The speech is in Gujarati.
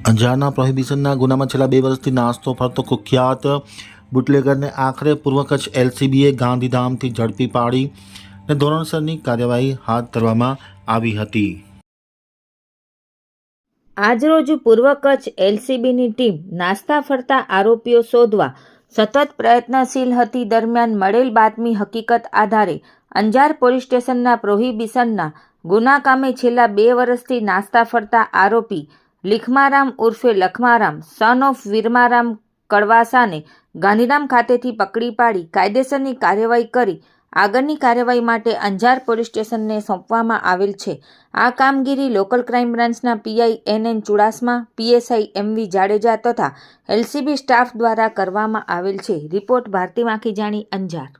અંજારના પ્રોહિબિશનના ગુનામાં છેલ્લા 2 વર્ષથી નાસ્તો ફરતો કુખ્યાત બુટલેગરને આખરે પૂર્વ કચ્છ એલસીબીએ ગાંધીધામથી ઝડપી પાડી અને ધોરણસરની કાર્યવાહી હાથ ધરવામાં આવી હતી. આજરોજ પૂર્વ કચ્છ એલસીબીની ટીમ નાસ્તા ફરતા આરોપીઓ શોધવા સતત પ્રયત્નશીલ હતી. દરમિયાન મળેલ બાતમી હકીકત આધારે અંજાર પોલીસ સ્ટેશનના પ્રોહિબિશનના ગુના કામે છેલ્લા 2 વર્ષથી નાસ્તા ફરતા આરોપી લીખમારામ ઉર્ફે લખમારામ સન ઓફ વીરમારામ કડવાસાને ગાંધીધામ ખાતેથી પકડી પાડી કાયદેસરની કાર્યવાહી કરી આગળની કાર્યવાહી માટે અંજાર પોલીસ સ્ટેશનને સોંપવામાં આવેલ છે. આ કામગીરી લોકલ ક્રાઇમ બ્રાન્ચના PI NN Chudasama, PSI MV Jadeja તથા એલસીબી સ્ટાફ દ્વારા કરવામાં આવેલ છે. રિપોર્ટ ભારતી માખીજાણી, અંજાર.